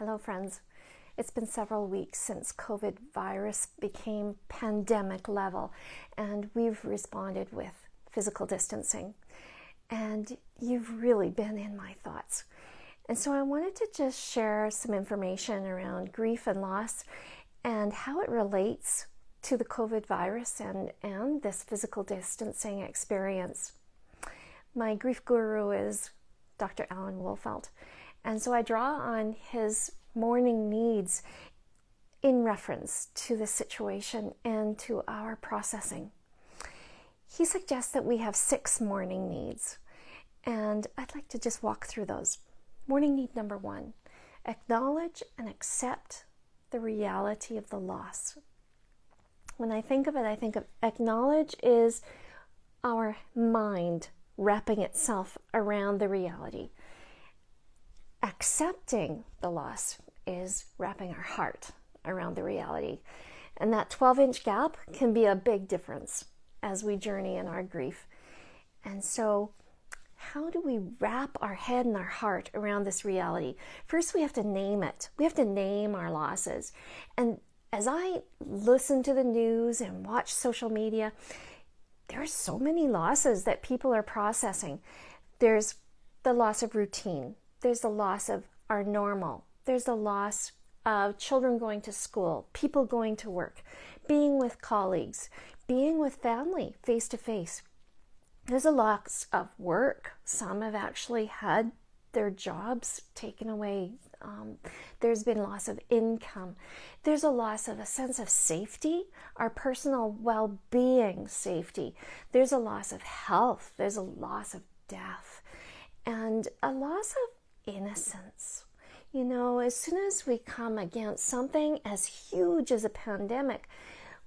Hello friends. It's been several weeks since COVID virus became pandemic level, and we've responded with physical distancing. And you've really been in my thoughts. And so I wanted to just share some information around grief and loss and how it relates to the COVID virus and this physical distancing experience. My grief guru is Dr. Alan Wolfelt. And so I draw on his morning needs in reference to the situation and to our processing. He suggests that we have 6 morning needs, and I'd like to just walk through those. Morning need number 1, acknowledge and accept the reality of the loss. When I think of it, I think of acknowledge is our mind wrapping itself around the reality. Accepting the loss is wrapping our heart around the reality. And that 12-inch gap can be a big difference as we journey in our grief. And so how do we wrap our head and our heart around this reality? First, we have to name it. We have to name our losses. And as I listen to the news and watch social media, there are so many losses that people are processing. There's the loss of routine. There's the loss of our normal. There's the loss of children going to school, people going to work, being with colleagues, being with family face to face. There's a loss of work. Some have actually had their jobs taken away. There's been loss of income. There's a loss of a sense of safety, our personal well-being safety. There's a loss of health. There's a loss of death. And a loss of innocence. You know, as soon as we come against something as huge as a pandemic,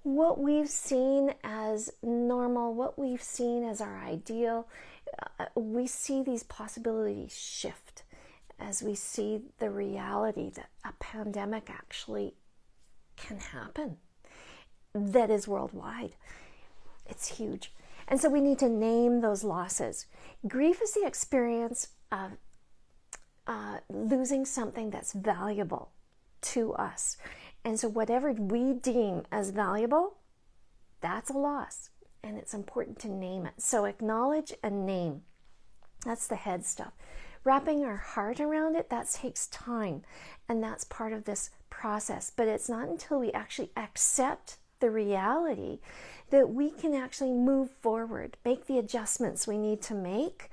what we've seen as normal, what we've seen as our ideal, we see these possibilities shift as we see the reality that a pandemic actually can happen, that is worldwide. It's huge. And so we need to name those losses. Grief is the experience of losing something that's valuable to us. And so whatever we deem as valuable, that's a loss. And it's important to name it. So acknowledge and name. That's the head stuff. Wrapping our heart around it, that takes time. And that's part of this process. But it's not until we actually accept the reality that we can actually move forward, make the adjustments we need to make.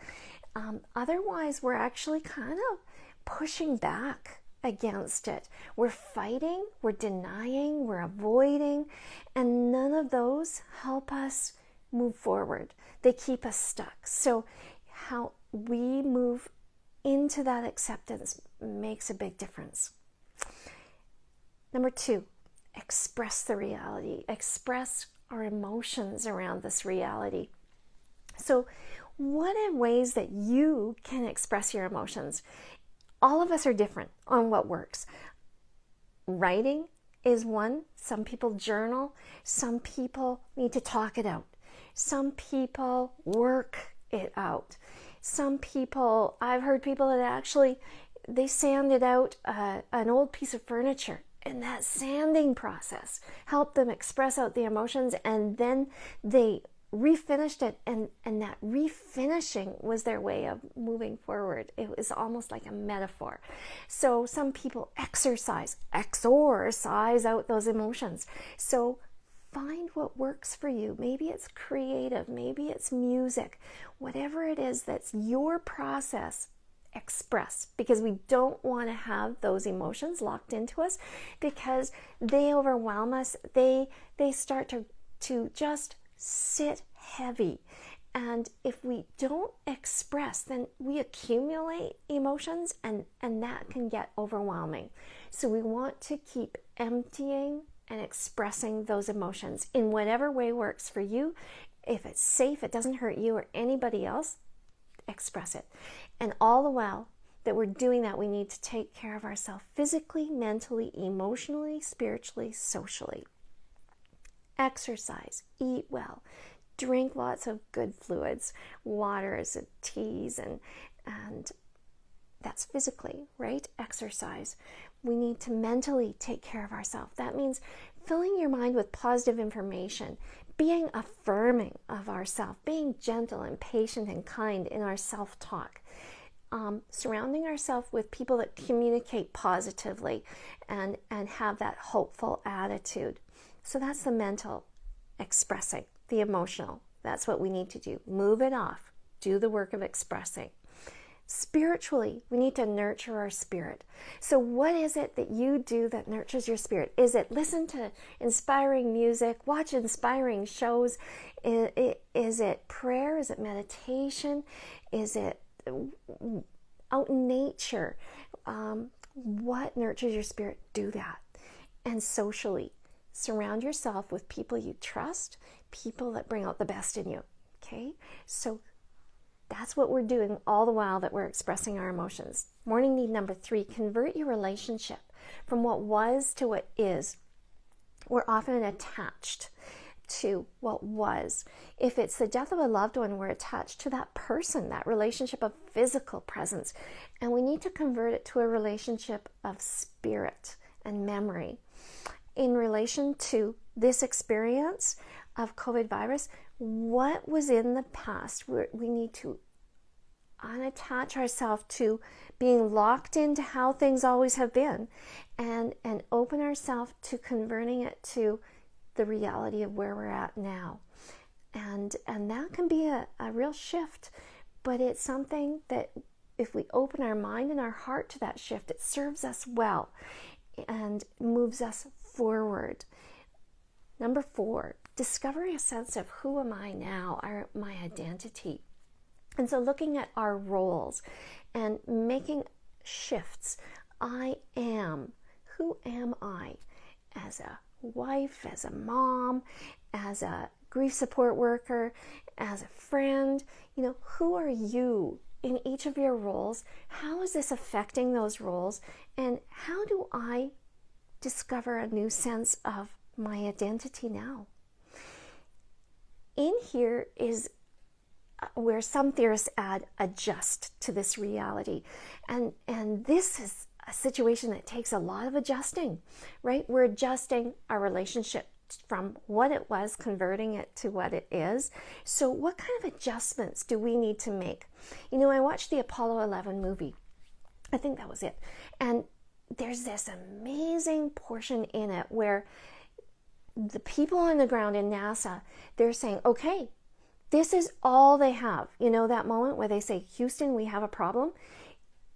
Otherwise, we're actually kind of pushing back against it. We're fighting, we're denying, we're avoiding, and none of those help us move forward. They keep us stuck. So how we move into that acceptance makes a big difference. Number 2, express the reality. Express our emotions around this reality. So what are ways that you can express your emotions? All of us are different on what works. Writing is one. Some people journal. Some people need to talk it out. Some people work it out. Some people, I've heard people that actually, they sanded out an old piece of furniture. And that sanding process helped them express out the emotions, and then they refinished it, and that refinishing was their way of moving forward. It was almost like a metaphor. So some people exorcise out those emotions. So find what works for you. Maybe it's creative, maybe it's music, whatever it is that's your process. Express, because we don't want to have those emotions locked into us, because they overwhelm us. They start to just sit heavy, and if we don't express, then we accumulate emotions, and that can get overwhelming. So we want to keep emptying and expressing those emotions in whatever way works for you. If it's safe, it doesn't hurt you or anybody else, express it. And all the while that we're doing that, we need to take care of ourselves physically, mentally, emotionally, spiritually, socially. Exercise, eat well, drink lots of good fluids, waters and teas, and That's physically, right? Exercise. We need to mentally take care of ourselves. That means filling your mind with positive information, being affirming of ourselves, being gentle and patient and kind in our self-talk, surrounding ourselves with people that communicate positively and have that hopeful attitude. So that's the mental expressing, the emotional. That's what we need to do. Move it off. Do the work of expressing. Spiritually, we need to nurture our spirit. So what is it that you do that nurtures your spirit? Is it listen to inspiring music, watch inspiring shows? Is it prayer? Is it meditation? Is it out in nature? What nurtures your spirit? Do that. And socially, surround yourself with people you trust, people that bring out the best in you. Okay? So that's what we're doing all the while that we're expressing our emotions. Morning need number 3, convert your relationship from what was to what is. We're often attached to what was. If it's the death of a loved one, we're attached to that person, that relationship of physical presence. And we need to convert it to a relationship of spirit and memory. In relation to this experience of COVID virus, what was in the past? We need to unattach ourselves to being locked into how things always have been and open ourselves to converting it to the reality of where we're at now. And that can be a real shift, but it's something that if we open our mind and our heart to that shift, it serves us well and moves us forward. Number 4, discover a sense of who am I now, my identity. And so looking at our roles and making shifts. I am. Who am I? As a wife, as a mom, as a grief support worker, as a friend. Who are you in each of your roles? How is this affecting those roles? And how do I discover a new sense of my identity now? In here is where some theorists add adjust to this reality. And this is a situation that takes a lot of adjusting, right? We're adjusting our relationship from what it was, converting it to what it is. So what kind of adjustments do we need to make? I watched the Apollo 11 movie. I think that was it. And there's this amazing portion in it where the people on the ground in NASA, they're saying, okay, this is all they have. That moment where they say, Houston, we have a problem.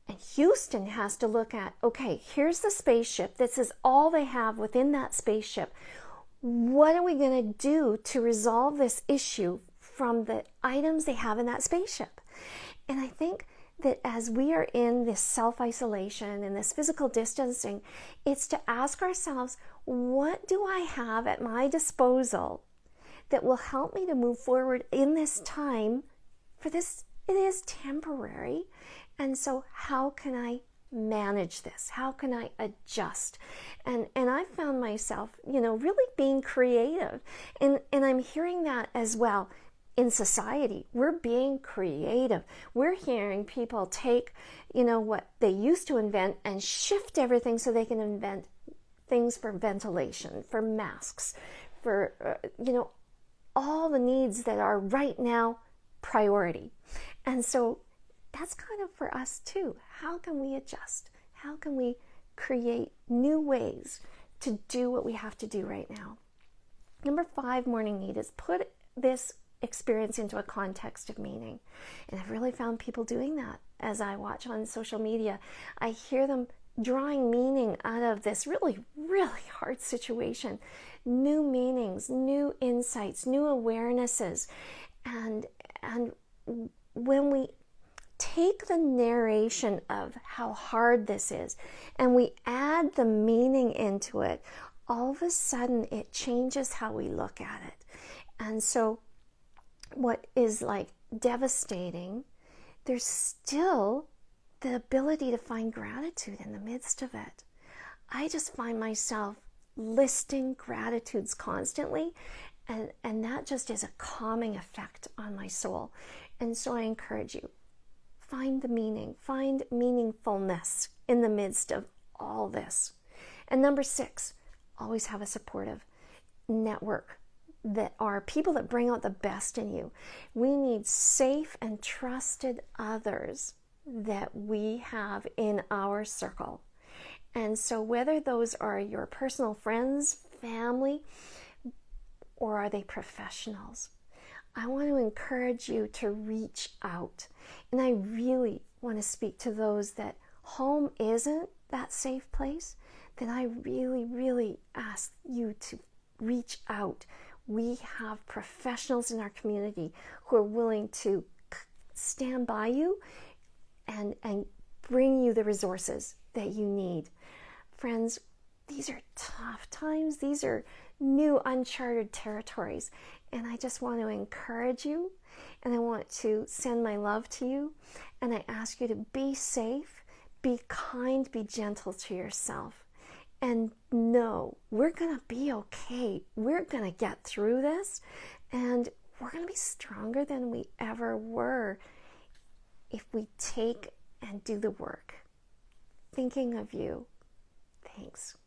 And Houston has to look at, okay, here's the spaceship. This is all they have within that spaceship. What are we going to do to resolve this issue from the items they have in that spaceship? And I think that as we are in this self-isolation and this physical distancing, it's to ask ourselves, what do I have at my disposal that will help me to move forward in this time? For this, it is temporary. And so how can I manage this? How can I adjust? And I found myself, really being creative. And I'm hearing that as well in society. We're being creative. We're hearing people take, what they used to invent and shift everything so they can invent things for ventilation, for masks, for, all the needs that are right now priority. And so that's kind of for us too. How can we adjust? How can we create new ways to do what we have to do right now? Number 5 morning need is put this experience into a context of meaning. And I've really found people doing that as I watch on social media. I hear them drawing meaning out of this really, really hard situation. New meanings, new insights, new awarenesses. And when we take the narration of how hard this is and we add the meaning into it, all of a sudden it changes how we look at it. And so what is like devastating, there's still the ability to find gratitude in the midst of it. I just find myself listing gratitudes constantly, and that just is a calming effect on my soul. And so I encourage you, Find the meaning, find meaningfulness in the midst of all this. And number 6, always have a supportive network that are people that bring out the best in you. We need safe and trusted others that we have in our circle. And so whether those are your personal friends, family, or are they professionals, I want to encourage you to reach out. And I really want to speak to those that home isn't that safe place. Then I really, really ask you to reach out. We have professionals in our community who are willing to stand by you and bring you the resources that you need. Friends, these are tough times. These are new, uncharted territories. And I just want to encourage you, and I want to send my love to you, and I ask you to be safe, be kind, be gentle to yourself, and know we're going to be okay. We're going to get through this, and we're going to be stronger than we ever were if we take and do the work. Thinking of you. Thanks.